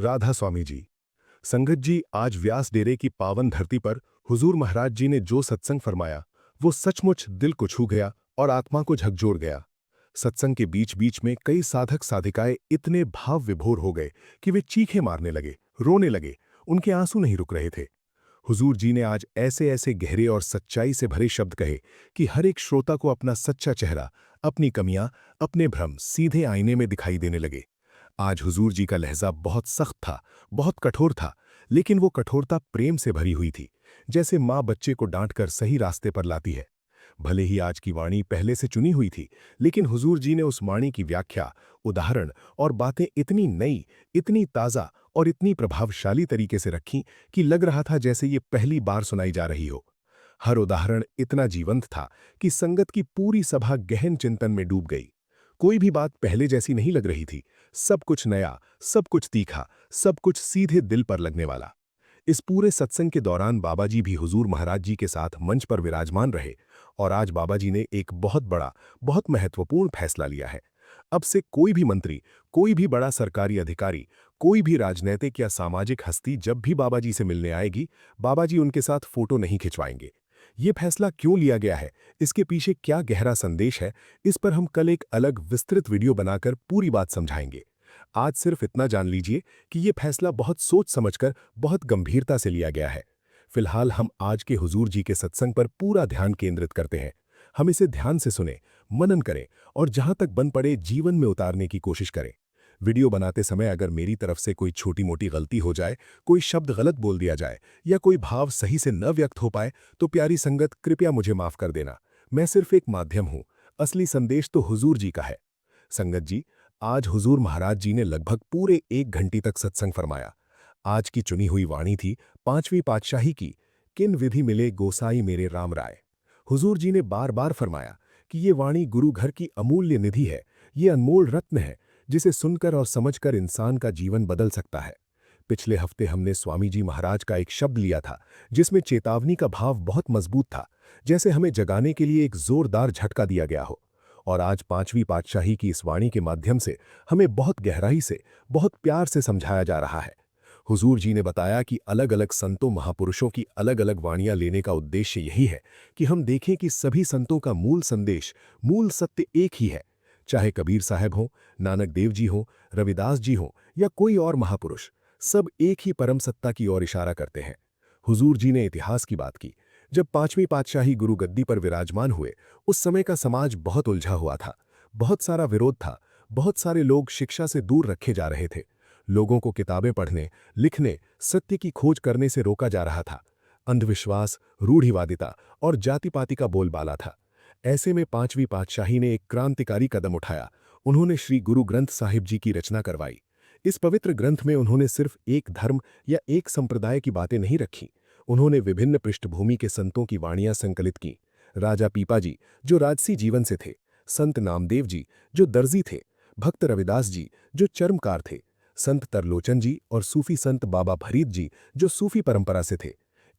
राधा स्वामी जी। संगत जी, आज व्यास डेरे की पावन धरती पर हुजूर महाराज जी ने जो सत्संग फरमाया, वो सचमुच दिल को छू गया और आत्मा को झकझोर गया। सत्संग के बीच बीच में कई साधक साधिकाएं इतने भाव विभोर हो गए कि वे चीखें मारने लगे, रोने लगे। उनके आंसू नहीं रुक रहे थे। हुजूर जी ने आज ऐसे ऐसे गहरे और सच्चाई से भरे शब्द कहे कि हर एक श्रोता को अपना सच्चा चेहरा, अपनी कमियां, अपने भ्रम सीधे आईने में दिखाई देने लगे। आज हुजूर जी का लहजा बहुत सख्त था, बहुत कठोर था, लेकिन वो कठोरता प्रेम से भरी हुई थी, जैसे माँ बच्चे को डांटकर सही रास्ते पर लाती है। भले ही आज की वाणी पहले से चुनी हुई थी, लेकिन हुजूर जी ने उस वाणी की व्याख्या, उदाहरण और बातें इतनी नई, इतनी ताज़ा और इतनी प्रभावशाली तरीके से रखीं कि लग रहा था जैसे ये पहली बार सुनाई जा रही हो। हर उदाहरण इतना जीवंत था कि संगत की पूरी सभा गहन चिंतन में डूब गई। कोई भी बात पहले जैसी नहीं लग रही थी। सब कुछ नया, सब कुछ तीखा, सब कुछ सीधे दिल पर लगने वाला। इस पूरे सत्संग के दौरान बाबा जी भी हुजूर महाराज जी के साथ मंच पर विराजमान रहे और आज बाबा जी ने एक बहुत बड़ा, बहुत महत्वपूर्ण फैसला लिया है। अब से कोई भी मंत्री, कोई भी बड़ा सरकारी अधिकारी, कोई भी राजनैतिक या सामाजिक हस्ती जब भी बाबा जी से मिलने आएगी, बाबा जी उनके साथ फोटो नहीं खिंचवाएंगे। ये फैसला क्यों लिया गया है, इसके पीछे क्या गहरा संदेश है, इस पर हम कल एक अलग विस्तृत वीडियो बनाकर पूरी बात समझाएंगे। आज सिर्फ इतना जान लीजिए कि ये फैसला बहुत सोच समझकर, बहुत गंभीरता से लिया गया है। फिलहाल हम आज के हुजूर जी के सत्संग पर पूरा ध्यान केंद्रित करते हैं। हम इसे ध्यान से सुने, मनन करें और जहां तक बन पड़े जीवन में उतारने की कोशिश करें। वीडियो बनाते समय अगर मेरी तरफ से कोई छोटी मोटी गलती हो जाए, कोई शब्द गलत बोल दिया जाए या कोई भाव सही से न व्यक्त हो पाए, तो प्यारी संगत कृपया मुझे माफ कर देना। मैं सिर्फ एक माध्यम हूं, असली संदेश तो हुजूर जी का है। संगत जी, आज हुजूर महाराज जी ने लगभग पूरे 1 घंटे तक सत्संग फरमाया। आज की चुनी हुई वाणी थी 5वीं पातशाही की, किन विधि मिले गोसाई मेरे राम राय। हुजूर जी ने बार बार फरमाया कि ये वाणी गुरु घर की अमूल्य निधि है, ये अनमोल रत्न है, जिसे सुनकर और समझकर इंसान का जीवन बदल सकता है। पिछले हफ्ते हमने स्वामी जी महाराज का एक शब्द लिया था, जिसमें चेतावनी का भाव बहुत मजबूत था, जैसे हमें जगाने के लिए एक जोरदार झटका दिया गया हो। और आज 5वीं पातशाही की इस वाणी के माध्यम से हमें बहुत गहराई से, बहुत प्यार से समझाया जा रहा है। हुजूर जी ने बताया कि अलग अलग संतों महापुरुषों की अलग अलग वाणियां लेने का उद्देश्य यही है कि हम देखें कि सभी संतों का मूल संदेश, मूल सत्य एक ही है। चाहे कबीर साहब हों, नानक देव जी हों, रविदास जी हों या कोई और महापुरुष, सब एक ही परम सत्ता की ओर इशारा करते हैं। हुजूर जी ने इतिहास की बात की। जब 5वीं पातशाही गुरु गद्दी पर विराजमान हुए, उस समय का समाज बहुत उलझा हुआ था। बहुत सारा विरोध था, बहुत सारे लोग शिक्षा से दूर रखे जा रहे थे। लोगों को किताबें पढ़ने, लिखने, सत्य की खोज करने से रोका जा रहा था। अंधविश्वास, रूढ़िवादिता और जाति-पाति का बोलबाला था। ऐसे में 5वीं पातशाही ने एक क्रांतिकारी कदम उठाया। उन्होंने श्री गुरु ग्रंथ साहिब जी की रचना करवाई। इस पवित्र ग्रंथ में उन्होंने सिर्फ एक धर्म या एक संप्रदाय की बातें नहीं रखी। उन्होंने विभिन्न पृष्ठभूमि के संतों की वाणियां संकलित की। राजा पीपा जी, जो राजसी जीवन से थे, संत नामदेव जी, जो दर्जी थे, भक्त रविदास जी, जो चर्मकार थे, संत तरलोचन जी और सूफी संत बाबा फरीद जी, जो सूफी परंपरा से थे।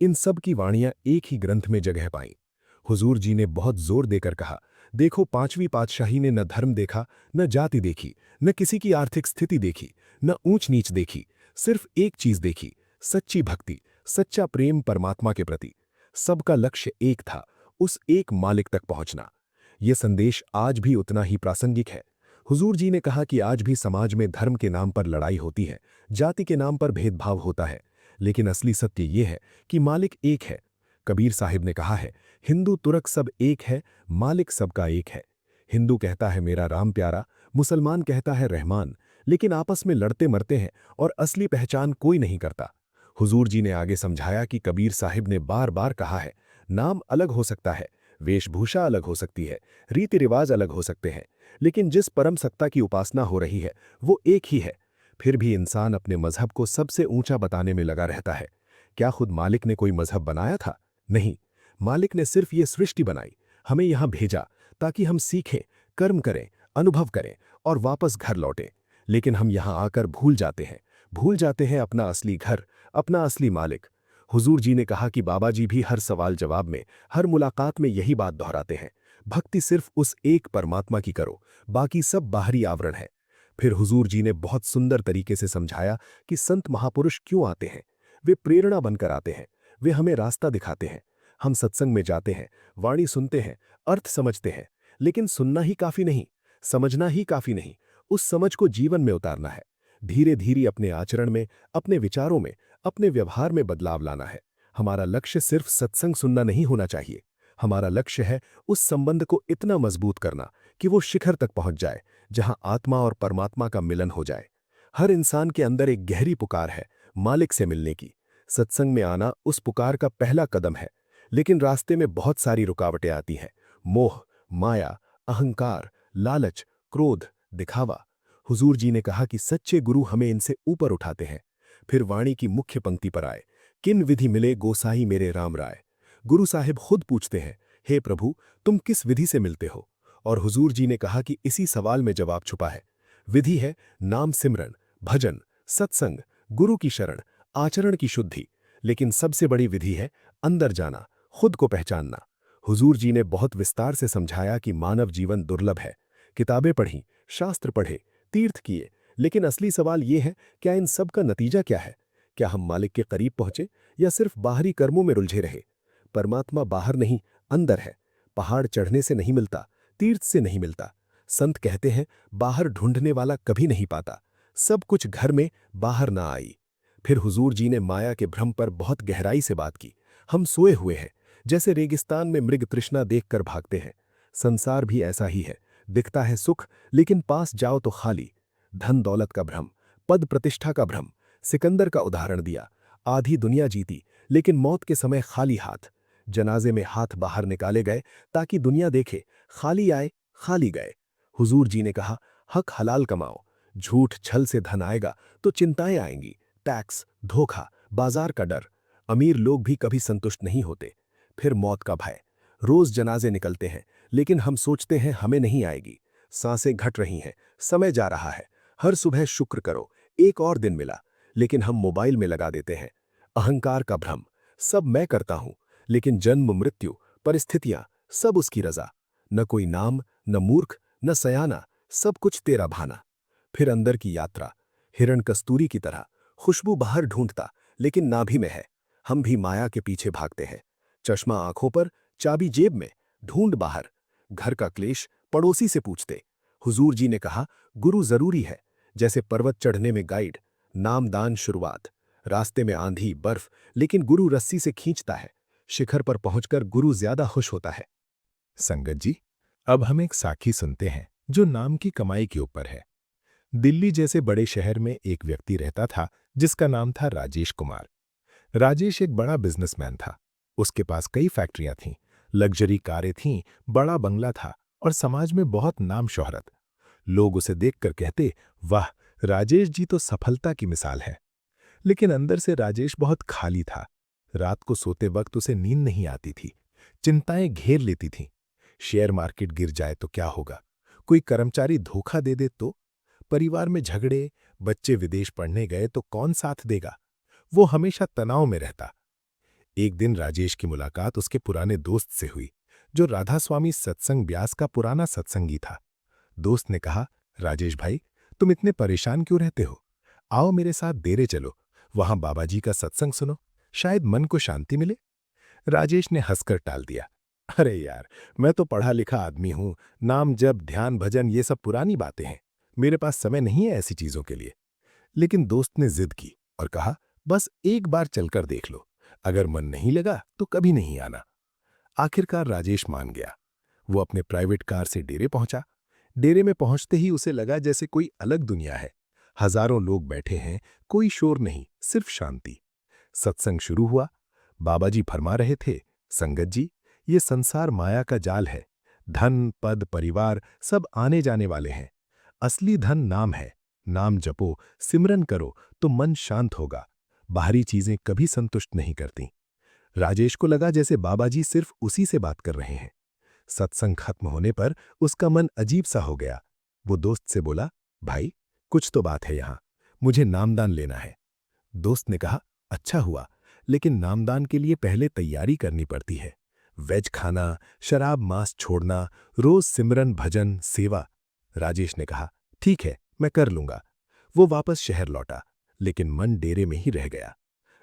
इन सब की वाणियां एक ही ग्रंथ में जगह पाईं। हुजूर जी ने बहुत जोर देकर कहा, देखो 5वीं पातशाही ने न धर्म देखा, न जाति देखी, न किसी की आर्थिक स्थिति देखी, न ऊंच नीच देखी, सिर्फ एक चीज देखी, सच्ची भक्ति, सच्चा प्रेम परमात्मा के प्रति। सबका लक्ष्य एक था, उस एक मालिक तक पहुंचना। यह संदेश आज भी उतना ही प्रासंगिक है। हुजूर जी ने कहा कि आज भी समाज में धर्म के नाम पर लड़ाई होती है, जाति के नाम पर भेदभाव होता है, लेकिन असली सत्य यह है कि मालिक एक है। कबीर साहिब ने कहा है, हिंदू तुर्क सब एक है, मालिक सबका एक है। हिंदू कहता है मेरा राम प्यारा, मुसलमान कहता है रहमान, लेकिन आपस में लड़ते मरते हैं और असली पहचान कोई नहीं करता। हुजूर जी ने आगे समझाया कि कबीर साहिब ने बार बार कहा है, नाम अलग हो सकता है, वेशभूषा अलग हो सकती है, रीति रिवाज अलग हो सकते हैं, लेकिन जिस परम सत्ता की उपासना हो रही है वो एक ही है। फिर भी इंसान अपने मजहब को सबसे ऊंचा बताने में लगा रहता है। क्या खुद मालिक ने कोई मजहब बनाया था? नहीं, मालिक ने सिर्फ ये सृष्टि बनाई, हमें यहां भेजा ताकि हम सीखें, कर्म करें, अनुभव करें और वापस घर लौटें। लेकिन हम यहां आकर भूल जाते हैं अपना असली घर, अपना असली मालिक। हुजूर जी ने कहा कि बाबा जी भी हर सवाल जवाब में, हर मुलाकात में यही बात दोहराते हैं, भक्ति सिर्फ उस एक परमात्मा की करो, बाकी सब बाहरी आवरण है। फिर हुजूर जी ने बहुत सुंदर तरीके से समझाया कि संत महापुरुष क्यों आते हैं। वे प्रेरणा बनकर आते हैं, वे हमें रास्ता दिखाते हैं। हम सत्संग में जाते हैं, वाणी सुनते हैं, अर्थ समझते हैं, लेकिन सुनना ही काफी नहीं, समझना ही काफी नहीं, उस समझ को जीवन में उतारना है। धीरे धीरे अपने आचरण में, अपने विचारों में, अपने व्यवहार में बदलाव लाना है। हमारा लक्ष्य सिर्फ सत्संग सुनना नहीं होना चाहिए। हमारा लक्ष्य है उस संबंध को इतना मजबूत करना कि वो शिखर तक पहुंच जाए, जहां आत्मा और परमात्मा का मिलन हो जाए। हर इंसान के अंदर एक गहरी पुकार है मालिक से मिलने की। सत्संग में आना उस पुकार का पहला कदम है, लेकिन रास्ते में बहुत सारी रुकावटें आती हैं। मोह, माया, अहंकार, लालच, क्रोध, दिखावा। हुजूर जी ने कहा कि सच्चे गुरु हमें इनसे ऊपर उठाते हैं। फिर वाणी की मुख्य पंक्ति पर आए, किन विधि मिले गोसाई मेरे राम राय। गुरु साहिब खुद पूछते हैं, हे प्रभु, तुम किस विधि से मिलते हो? और हुजूर जी ने कहा कि इसी सवाल में जवाब छुपा है। विधि है नाम सिमरन, भजन, सत्संग, गुरु की शरण, आचरण की शुद्धि। लेकिन सबसे बड़ी विधि है अंदर जाना, खुद को पहचानना। हुजूर जी ने बहुत विस्तार से समझाया कि मानव जीवन दुर्लभ है। किताबें पढ़ी, शास्त्र पढ़े, तीर्थ किए, लेकिन असली सवाल ये है, क्या इन सब का नतीजा क्या है? क्या हम मालिक के करीब पहुंचे या सिर्फ बाहरी कर्मों में उलझे रहे? परमात्मा बाहर नहीं, अंदर है। पहाड़ चढ़ने से नहीं मिलता, तीर्थ से नहीं मिलता। संत कहते हैं, बाहर ढूंढने वाला कभी नहीं पाता। सब कुछ घर में, बाहर ना आई। फिर हुजूर जी ने माया के भ्रम पर बहुत गहराई से बात की। हम सोए हुए हैं, जैसे रेगिस्तान में मृग तृष्णा देखकर भागते हैं। संसार भी ऐसा ही है, दिखता है सुख, लेकिन पास जाओ तो खाली। धन दौलत का भ्रम, पद प्रतिष्ठा का भ्रम। सिकंदर का उदाहरण दिया, आधी दुनिया जीती, लेकिन मौत के समय खाली हाथ। जनाजे में हाथ बाहर निकाले गए ताकि दुनिया देखे, खाली आए, खाली गए। हुजूर जी ने कहा, हक हलाल कमाओ। झूठ छल से धन आएगा तो चिंताएं आएंगी, टैक्स, धोखा, बाजार का डर। अमीर लोग भी कभी संतुष्ट नहीं होते। फिर मौत का भय। रोज जनाजे निकलते हैं, लेकिन हम सोचते हैं हमें नहीं आएगी। सांसें घट रही हैं, समय जा रहा है। हर सुबह शुक्र करो, एक और दिन मिला, लेकिन हम मोबाइल में लगा देते हैं। अहंकार का भ्रम, सब मैं करता हूं, लेकिन जन्म मृत्यु, परिस्थितियां, सब उसकी रजा। न कोई नाम, न मूर्ख, न सयाना, सब कुछ तेरा भाना। फिर अंदर की यात्रा, हिरण कस्तूरी की तरह, खुशबू बाहर ढूंढता, लेकिन नाभि में है। हम भी माया के पीछे भागते हैं। चश्मा आंखों पर, चाबी जेब में, ढूंढ बाहर। घर का क्लेश पड़ोसी से पूछते। हुजूर जी ने कहा, गुरु जरूरी है, जैसे पर्वत चढ़ने में गाइड, नामदान शुरुआत। रास्ते में आंधी, बर्फ, लेकिन गुरु रस्सी से खींचता है। शिखर पर पहुंचकर गुरु ज्यादा खुश होता है। संगत जी, अब हम एक साखी सुनते हैं जो नाम की कमाई के ऊपर है। दिल्ली जैसे बड़े शहर में एक व्यक्ति रहता था जिसका नाम था राजेश कुमार। राजेश एक बड़ा बिजनेसमैन था। उसके पास कई फैक्ट्रियां थीं, लग्जरी कारें थीं, बड़ा बंगला था और समाज में बहुत नाम शोहरत। लोग उसे देखकर कहते, वाह, राजेश जी तो सफलता की मिसाल है। लेकिन अंदर से राजेश बहुत खाली था। रात को सोते वक्त उसे नींद नहीं आती थी। चिंताएं घेर लेती थीं। शेयर मार्केट गिर जाए तो क्या होगा? कोई कर्मचारी धोखा दे दे तो? परिवार में झगड़े, बच्चे विदेश पढ़ने गए तो कौन साथ देगा? वो हमेशा तनाव में रहता। एक दिन राजेश की मुलाकात उसके पुराने दोस्त से हुई, जो राधा स्वामी सत्संग ब्यास का पुराना सत्संगी था। दोस्त ने कहा, राजेश भाई, तुम इतने परेशान क्यों रहते हो? आओ मेरे साथ डेरे चलो, वहां बाबा जी का सत्संग सुनो, शायद मन को शांति मिले। राजेश ने हंसकर टाल दिया, अरे यार, मैं तो पढ़ा लिखा आदमी हूं, नाम जप, ध्यान, भजन, ये सब पुरानी बातें हैं। मेरे पास समय नहीं है ऐसी चीजों के लिए। लेकिन दोस्त ने जिद की और कहा, बस एक बार चलकर देख लो, अगर मन नहीं लगा तो कभी नहीं आना। आखिरकार राजेश मान गया। वो अपने प्राइवेट कार से डेरे पहुंचा। डेरे में पहुंचते ही उसे लगा जैसे कोई अलग दुनिया है। हजारों लोग बैठे हैं, कोई शोर नहीं, सिर्फ शांति। सत्संग शुरू हुआ। बाबा जी फरमा रहे थे, संगत जी, ये संसार माया का जाल है। धन, पद, परिवार सब आने जाने वाले हैं। असली धन नाम है। नाम जपो, सिमरन करो तो मन शांत होगा। बाहरी चीजें कभी संतुष्ट नहीं करती। राजेश को लगा जैसे बाबा जी सिर्फ उसी से बात कर रहे हैं। सत्संग खत्म होने पर उसका मन अजीब सा हो गया। वो दोस्त से बोला, भाई, कुछ तो बात है यहाँ, मुझे नामदान लेना है। दोस्त ने कहा, अच्छा हुआ, लेकिन नामदान के लिए पहले तैयारी करनी पड़ती है। वेज खाना, शराब मांस छोड़ना, रोज सिमरन भजन सेवा। राजेश ने कहा, ठीक है, मैं कर लूंगा। वो वापस शहर लौटा, लेकिन मन डेरे में ही रह गया।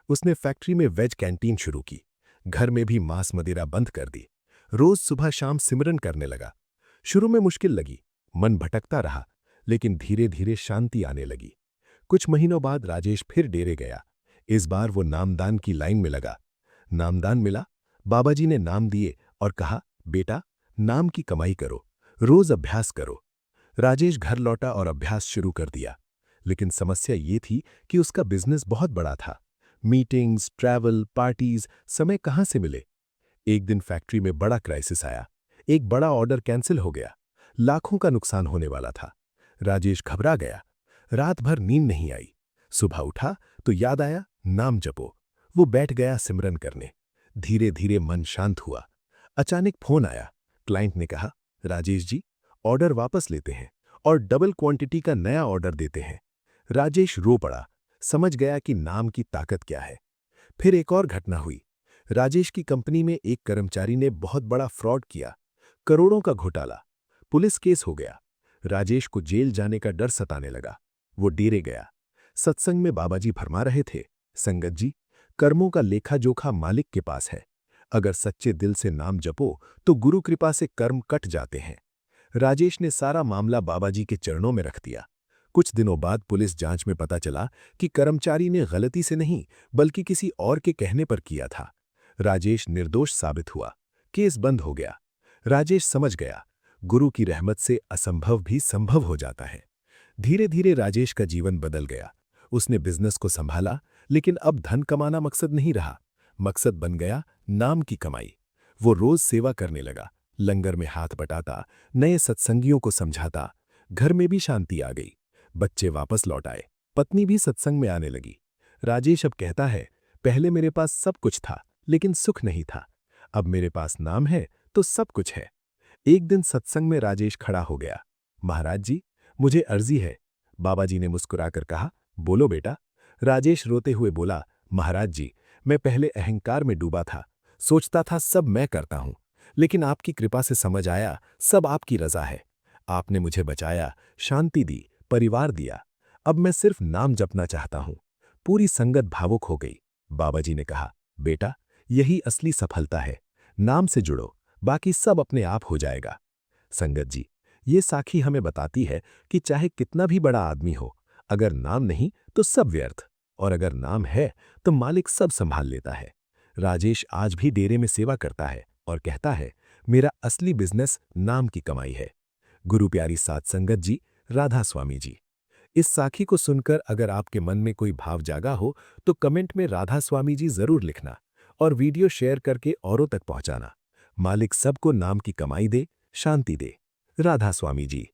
उसने फैक्ट्री में वेज कैंटीन शुरू की, घर में भी मांस मदिरा बंद कर दी। रोज सुबह शाम सिमरन करने लगा। शुरू में मुश्किल लगी, मन भटकता रहा, लेकिन धीरे धीरे शांति आने लगी। कुछ महीनों बाद राजेश फिर डेरे गया। इस बार वो नामदान की लाइन में लगा। नामदान मिला, बाबाजी ने नाम दिए और कहा, बेटा, नाम की कमाई करो, रोज अभ्यास करो। राजेश घर लौटा और अभ्यास शुरू कर दिया। लेकिन समस्या ये थी कि उसका बिजनेस बहुत बड़ा था। मीटिंग्स, ट्रैवल, पार्टीज, समय कहाँ से मिले। एक दिन फैक्ट्री में बड़ा क्राइसिस आया। एक बड़ा ऑर्डर कैंसिल हो गया। लाखों का नुकसान होने वाला था। राजेश घबरा गया। रात भर नींद नहीं आई। सुबह उठा तो याद आया, नाम जपो। वो बैठ गया सिमरन करने। धीरे धीरे मन शांत हुआ। अचानक फोन आया। क्लाइंट ने कहा, राजेश जी, ऑर्डर वापस लेते हैं और डबल क्वांटिटी का नया ऑर्डर देते हैं। राजेश रो पड़ा, समझ गया कि नाम की ताकत क्या है। फिर एक और घटना हुई। राजेश की कंपनी में एक कर्मचारी ने बहुत बड़ा फ्रॉड किया, करोड़ों का घोटाला। पुलिस केस हो गया। राजेश को जेल जाने का डर सताने लगा। वो डेरे गया। सत्संग में बाबाजी फरमा रहे थे, संगत जी, कर्मों का लेखा जोखा मालिक के पास है। अगर सच्चे दिल से नाम जपो तो गुरु कृपा से कर्म कट जाते हैं। राजेश ने सारा मामला बाबाजी के चरणों में रख दिया। कुछ दिनों बाद पुलिस जांच में पता चला कि कर्मचारी ने गलती से नहीं, बल्कि किसी और के कहने पर किया था। राजेश निर्दोष साबित हुआ। केस बंद हो गया। राजेश समझ गया, गुरु की रहमत से असंभव भी संभव हो जाता है। धीरे धीरे राजेश का जीवन बदल गया। उसने बिजनेस को संभाला, लेकिन अब धन कमाना मकसद नहीं रहा। मकसद बन गया नाम की कमाई। वो रोज सेवा करने लगा, लंगर में हाथ बटाता, नए सत्संगियों को समझाता। घर में भी शांति आ गई। बच्चे वापस लौट आए, पत्नी भी सत्संग में आने लगी। राजेश अब कहता है, पहले मेरे पास सब कुछ था, लेकिन सुख नहीं था। अब मेरे पास नाम है तो सब कुछ है। एक दिन सत्संग में राजेश खड़ा हो गया। महाराज जी, मुझे अर्जी है। बाबाजी ने मुस्कुराकर कहा, बोलो बेटा। राजेश रोते हुए बोला, महाराज जी, मैं पहले अहंकार में डूबा था। सोचता था सब मैं करता हूं, लेकिन आपकी कृपा से समझ आया सब आपकी रजा है। आपने मुझे बचाया, शांति दी, परिवार दिया। अब मैं सिर्फ नाम जपना चाहता हूं। पूरी संगत भावुक हो गई। बाबाजी ने कहा, बेटा, यही असली सफलता है। नाम से जुड़ो, बाकी सब अपने आप हो जाएगा। संगत जी, ये साखी हमें बताती है कि चाहे कितना भी बड़ा आदमी हो, अगर नाम नहीं तो सब व्यर्थ, और अगर नाम है तो मालिक सब संभाल लेता है। राजेश आज भी डेरे में सेवा करता है और कहता है, मेरा असली बिजनेस नाम की कमाई है। गुरु प्यारी साध संगत जी, राधा स्वामी जी। इस साखी को सुनकर अगर आपके मन में कोई भाव जागा हो तो कमेंट में राधा स्वामी जी जरूर लिखना और वीडियो शेयर करके औरों तक पहुंचाना। मालिक सबको नाम की कमाई दे, शांति दे। राधा स्वामी जी।